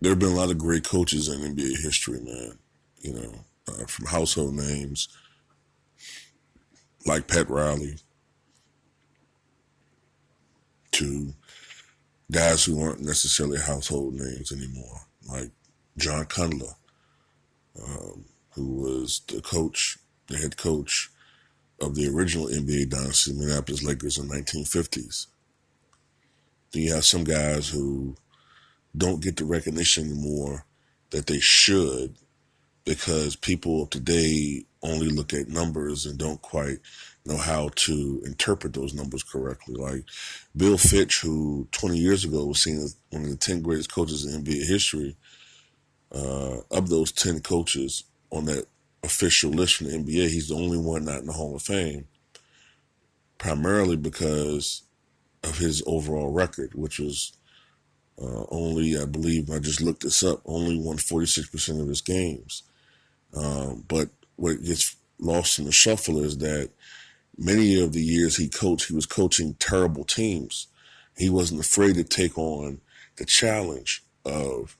there have been a lot of great coaches in NBA history, man. From household names like Pat Riley to guys who aren't necessarily household names anymore, like John Cundler, who was the head coach of the original NBA dynasty, Minneapolis Lakers in the 1950s. Then you have some guys who don't get the recognition anymore that they should because people of today only look at numbers and don't quite know how to interpret those numbers correctly. Like Bill Fitch, who 20 years ago was seen as one of the 10 greatest coaches in NBA history, of those 10 coaches on that official list from the NBA, he's the only one not in the Hall of Fame, primarily because of his overall record, which was only, I believe, I just looked this up, only won 46% of his games. But what gets lost in the shuffle is that many of the years he coached, he was coaching terrible teams. He wasn't afraid to take on the challenge of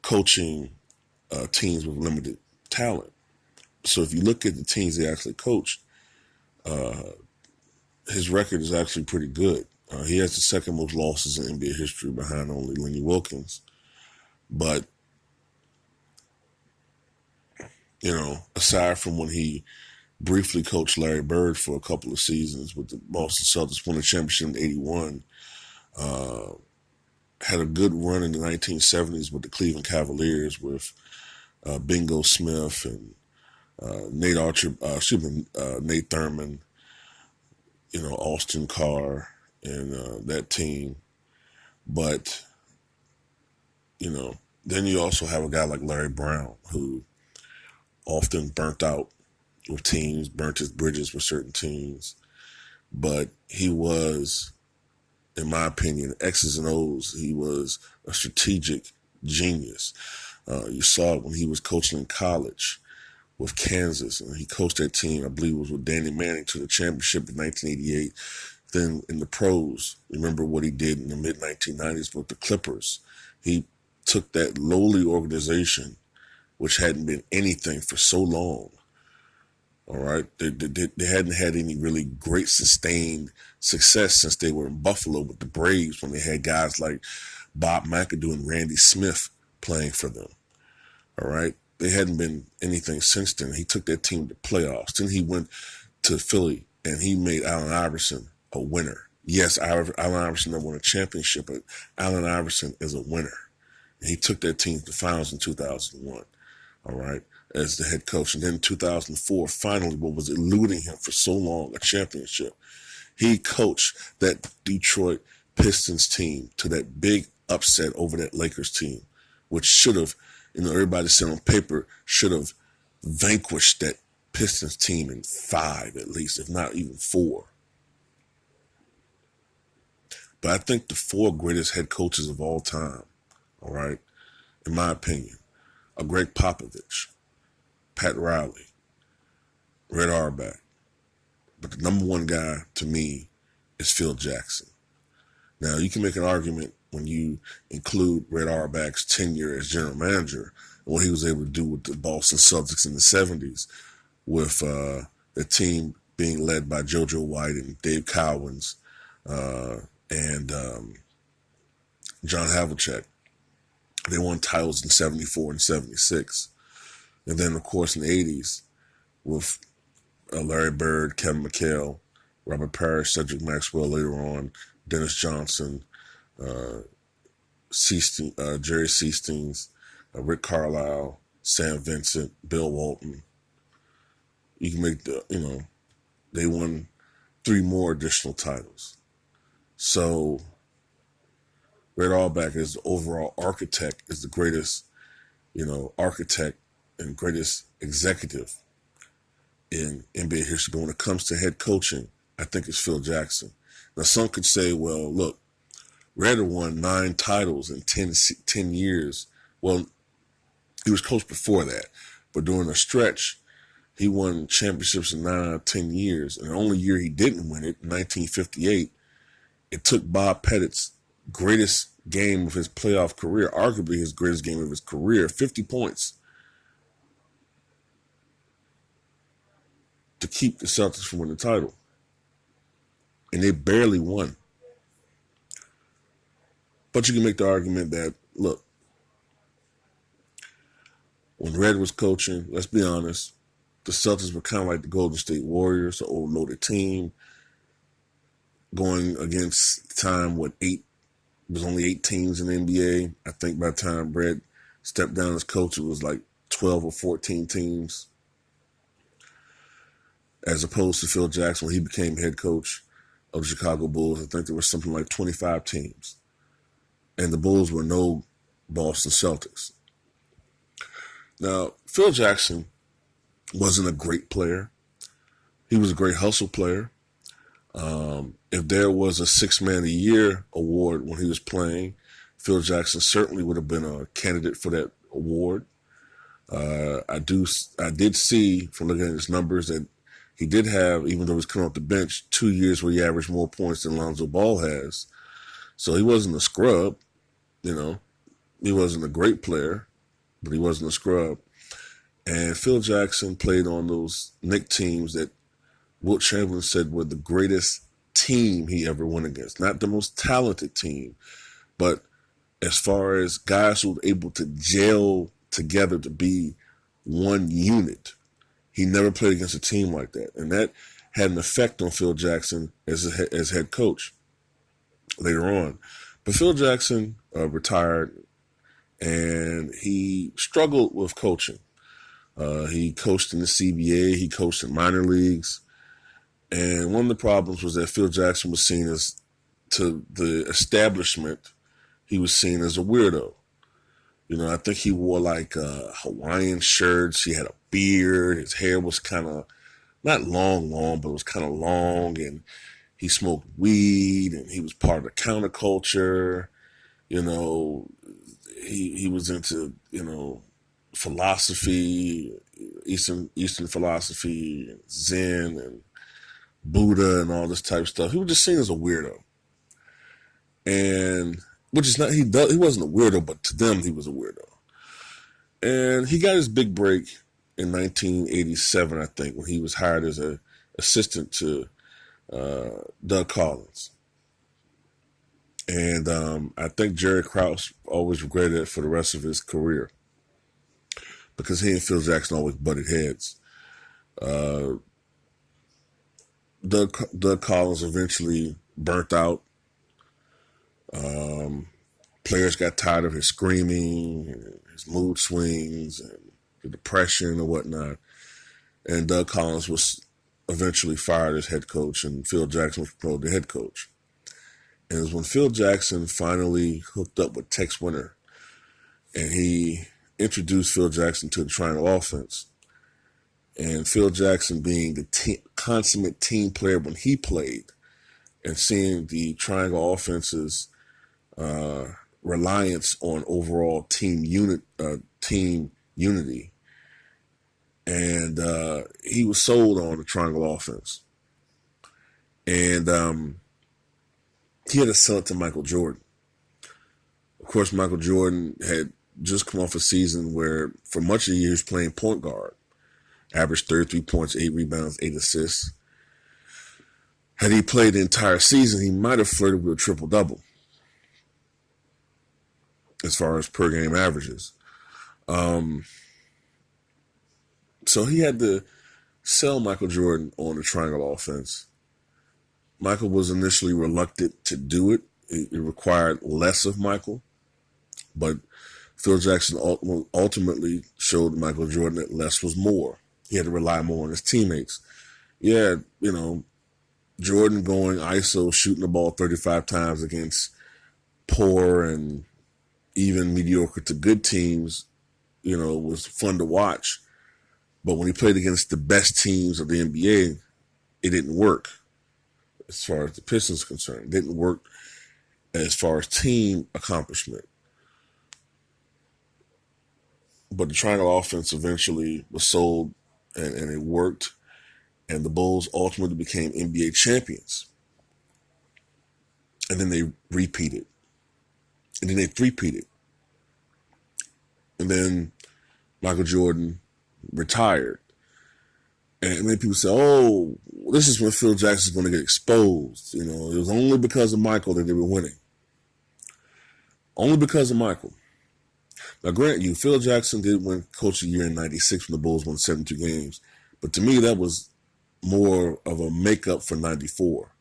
coaching teams with limited talent. So if you look at the teams he actually coached, his record is actually pretty good. He has the second most losses in NBA history behind only Lenny Wilkins. But, aside from when he briefly coached Larry Bird for a couple of seasons with the Boston Celtics, won a championship in '81, had a good run in the 1970s with the Cleveland Cavaliers with Bingo Smith and Nate Thurman, Austin Carr and that team. But, then you also have a guy like Larry Brown who often burnt out with teams, burnt his bridges with certain teams. But he was, in my opinion, X's and O's. He was a strategic genius. You saw it when he was coaching in college with Kansas, and he coached that team, I believe it was with Danny Manning, to the championship in 1988. Then in the pros, remember what he did in the mid-1990s with the Clippers. He took that lowly organization, which hadn't been anything for so long, all right? They hadn't had any really great sustained success since they were in Buffalo with the Braves when they had guys like Bob McAdoo and Randy Smith playing for them, all right? They hadn't been anything since then. He took that team to playoffs. Then he went to Philly, and he made Allen Iverson a winner. Yes, Allen Iverson never won a championship, but Allen Iverson is a winner. And he took that team to the finals in 2001, all right, as the head coach. And then in 2004, finally, what was eluding him for so long, a championship. He coached that Detroit Pistons team to that big upset over that Lakers team, which should have, everybody said on paper, should have vanquished that Pistons team in 5 at least, if not even 4. But I think the 4 greatest head coaches of all time, all right, in my opinion, are Greg Popovich, Pat Riley, Red Auerbach. But the number one guy to me is Phil Jackson. Now, you can make an argument when you include Red Auerbach's tenure as general manager and what he was able to do with the Boston Celtics in the 70s with the team being led by JoJo White and Dave Cowens and John Havlicek. They won titles in 74 and 76. And then, of course, in the 80s with Larry Bird, Kevin McHale, Robert Parrish, Cedric Maxwell later on, Dennis Johnson, Jerry Seastings, Rick Carlisle, Sam Vincent, Bill Walton. You can make they won 3 more additional titles. So Red Auerbach is the overall architect, is the greatest, architect and greatest executive in NBA history. But when it comes to head coaching, I think it's Phil Jackson. Now, some could say, well, look, Red won 9 titles in 10 years. Well, he was coached before that. But during a stretch, he won championships in 9 out of 10 years. And the only year he didn't win it, in 1958, it took Bob Pettit's greatest game of his playoff career, arguably his greatest game of his career, 50 points to keep the Celtics from winning the title. And they barely won. But you can make the argument that, look, when Red was coaching, let's be honest, the Celtics were kind of like the Golden State Warriors, an old loaded team, going against the time when was only 8 teams in the NBA. I think by the time Red stepped down as coach, it was like 12 or 14 teams. As opposed to Phil Jackson, when he became head coach of the Chicago Bulls, I think there was something like 25 teams. And the Bulls were no Boston Celtics. Now, Phil Jackson wasn't a great player. He was a great hustle player. If there was a Six-Man of the Year award when he was playing, Phil Jackson certainly would have been a candidate for that award. I did see from looking at his numbers that he did have, even though he was coming off the bench, 2 years where he averaged more points than Lonzo Ball has. So he wasn't a scrub, you know. He wasn't a great player, but he wasn't a scrub. And Phil Jackson played on those Knicks teams that Wilt Chamberlain said were the greatest team he ever went against. Not the most talented team, but as far as guys who were able to gel together to be one unit. He never played against a team like that. And that had an effect on Phil Jackson as head coach later on. But Phil Jackson retired, and he struggled with coaching. He coached in the CBA. He coached in minor leagues. And one of the problems was that Phil Jackson was seen as, to the establishment, he was seen as a weirdo. You know, I think he wore like Hawaiian shirts. He had a beard. His hair was kind of, not long, but it was kind of long. And he smoked weed, and he was part of the counterculture. You know, he was into, you know, philosophy, Eastern philosophy, Zen and Buddha and all this type of stuff. He was just seen as a weirdo. And which is not, he wasn't a weirdo, but to them he was a weirdo. And he got his big break in 1987, I think, when he was hired as an assistant to Doug Collins. And I think Jerry Krause always regretted it for the rest of his career, because he and Phil Jackson always butted heads. Doug Collins eventually burnt out. Players got tired of his screaming, and his mood swings, and the depression and whatnot. And Doug Collins was eventually fired as head coach, and Phil Jackson was promoted to head coach. And it was when Phil Jackson finally hooked up with Tex Winter, and he introduced Phil Jackson to the triangle offense. And Phil Jackson, being the consummate team player when he played, and seeing the triangle offense's reliance on overall team unity, and he was sold on the triangle offense. And he had to sell it to Michael Jordan. Of course, Michael Jordan had just come off a season where, for much of the year, he was playing point guard. Averaged 33 points, 8 rebounds, 8 assists. Had he played the entire season, he might have flirted with a triple-double as far as per-game averages. So he had to sell Michael Jordan on the triangle offense. Michael was initially reluctant to do it. It required less of Michael. But Phil Jackson ultimately showed Michael Jordan that less was more. He had to rely more on his teammates. Yeah, you know, Jordan going ISO, shooting the ball 35 times against poor and even mediocre to good teams, you know, was fun to watch. But when he played against the best teams of the NBA, it didn't work as far as the Pistons are concerned. It didn't work as far as team accomplishment. But the triangle offense eventually was sold, and it worked. And the Bulls ultimately became NBA champions. And then they repeated. And then they three-peated. And then Michael Jordan retired. And many people say, oh, this is when Phil Jackson's going to get exposed. You know, it was only because of Michael that they were winning. Only because of Michael. Now, grant you, Phil Jackson did win Coach of the Year in '96 when the Bulls won 72 games. But to me, that was more of a makeup for '94.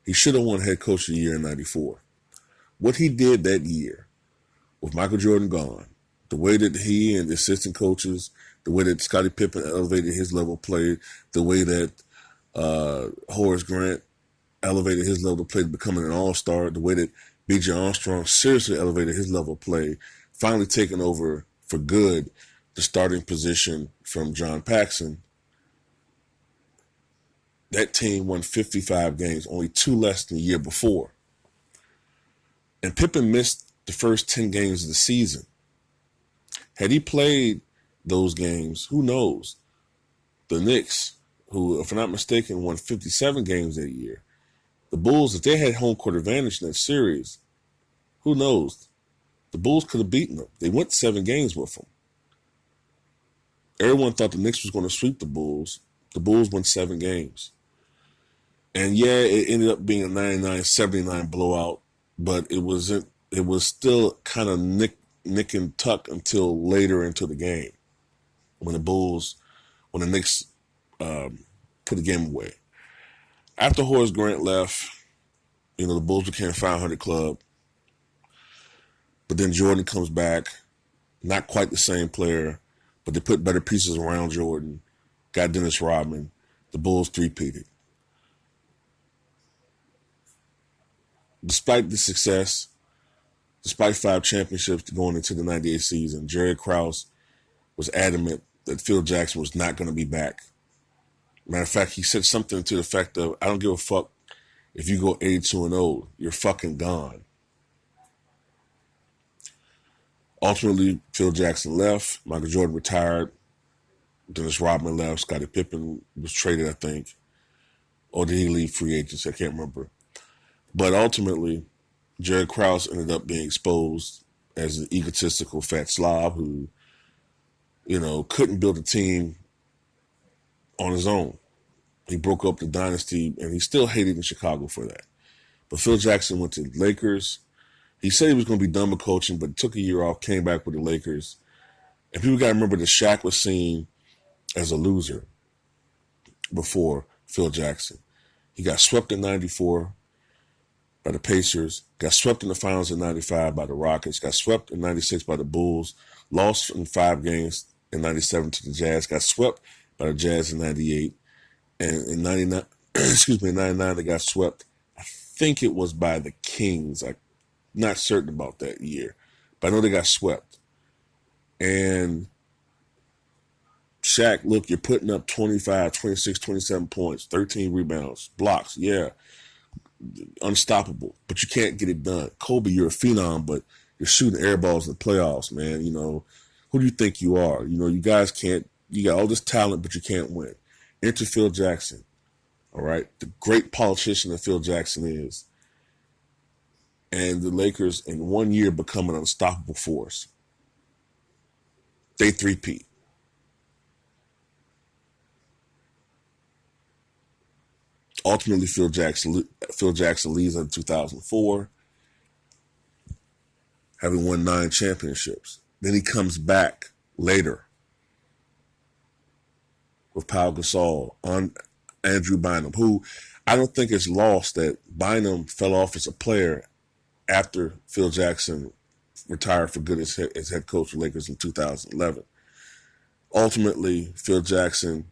He should have won Head Coach of the Year in '94. What he did that year, with Michael Jordan gone, the way that he and the assistant coaches, the way that Scottie Pippen elevated his level of play, the way that Horace Grant elevated his level of play to becoming an all-star, the way that B.J. Armstrong seriously elevated his level of play, finally taking over for good the starting position from John Paxson. That team won 55 games, only 2 less than the year before. And Pippen missed the first 10 games of the season. Had he played those games, who knows? The Knicks, who, if I'm not mistaken, won 57 games that year. The Bulls, if they had home court advantage in that series, who knows? The Bulls could have beaten them. They went 7 games with them. Everyone thought the Knicks was going to sweep the Bulls. The Bulls won 7 games. And yeah, it ended up being a 99-79 blowout, but it was still kind of nick and tuck until later into the game when the Knicks put the game away. After Horace Grant left, the Bulls became a 500 club. But then Jordan comes back, not quite the same player, but they put better pieces around Jordan, got Dennis Rodman. The Bulls three-peated. Despite the success, despite 5 championships going into the '98 season, Jerry Krause was adamant that Phil Jackson was not going to be back. Matter of fact, he said something to the effect of, I don't give a fuck if you go 82-0, you're fucking gone. Ultimately, Phil Jackson left, Michael Jordan retired, Dennis Rodman left, Scottie Pippen was traded, I think. Or did he leave free agency? I can't remember. But ultimately, Jerry Krause ended up being exposed as an egotistical fat slob who, couldn't build a team on his own. He broke up the dynasty, and he still hated in Chicago for that. But Phil Jackson went to the Lakers. He said he was going to be done with coaching, but took a year off, came back with the Lakers. And people got to remember that Shaq was seen as a loser before Phil Jackson. He got swept in '94 by the Pacers, got swept in the finals in '95 by the Rockets, got swept in '96 by the Bulls, lost in 5 games in '97 to the Jazz, got swept by the Jazz in '98, and in '99, in '99 they got swept. I think it was by the Kings. I'm not certain about that year, but I know they got swept. And Shaq, look, you're putting up 25, 26, 27 points, 13 rebounds, blocks, yeah. Unstoppable, but you can't get it done. Kobe, you're a phenom, but you're shooting air balls in the playoffs, man. Who do you think you are? You guys can't, you got all this talent, but you can't win. Enter Phil Jackson, all right? The great politician that Phil Jackson is. And the Lakers, in 1 year, become an unstoppable force. They three-peat. Ultimately, Phil Jackson leaves in 2004, having won 9 championships. Then he comes back later with Pau Gasol on Andrew Bynum, who I don't think it's lost that Bynum fell off as a player after Phil Jackson retired for good as head coach of the Lakers in 2011. Ultimately, Phil Jackson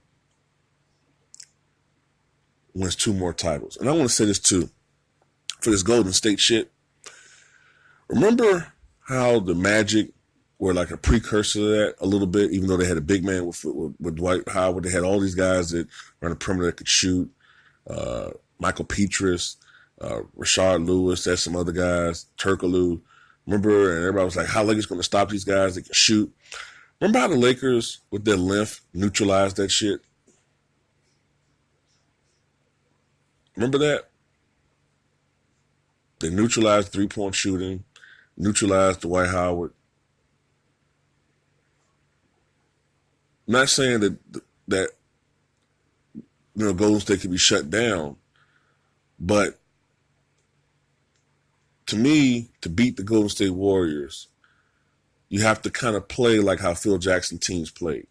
wins 2 more titles. And I want to say this too, for this Golden State shit. Remember how the Magic were like a precursor to that a little bit, even though they had a big man with Dwight Howard. They had all these guys that were on the perimeter that could shoot. Michael Petrus, Rashard Lewis, there's some other guys, Turkoglu. Remember, and everybody was like, how Lakers going to stop these guys that can shoot? Remember how the Lakers, with their length, neutralized that shit? Remember that? They neutralized 3-point shooting. neutralized Dwight Howard. I'm not saying that Golden State can be shut down, but to me, to beat the Golden State Warriors, you have to kind of play like how Phil Jackson teams played.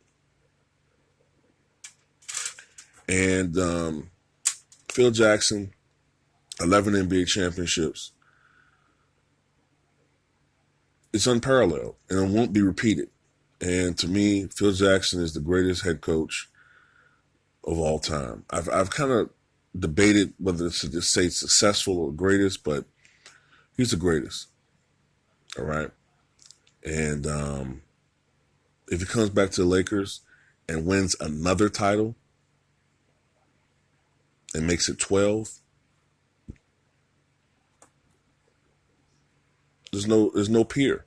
And Phil Jackson, 11 NBA championships. It's unparalleled, and it won't be repeated. And to me, Phil Jackson is the greatest head coach of all time. I've kind of debated whether to say successful or greatest, but he's the greatest. All right. And if he comes back to the Lakers and wins another title and makes it 12, there's no peer.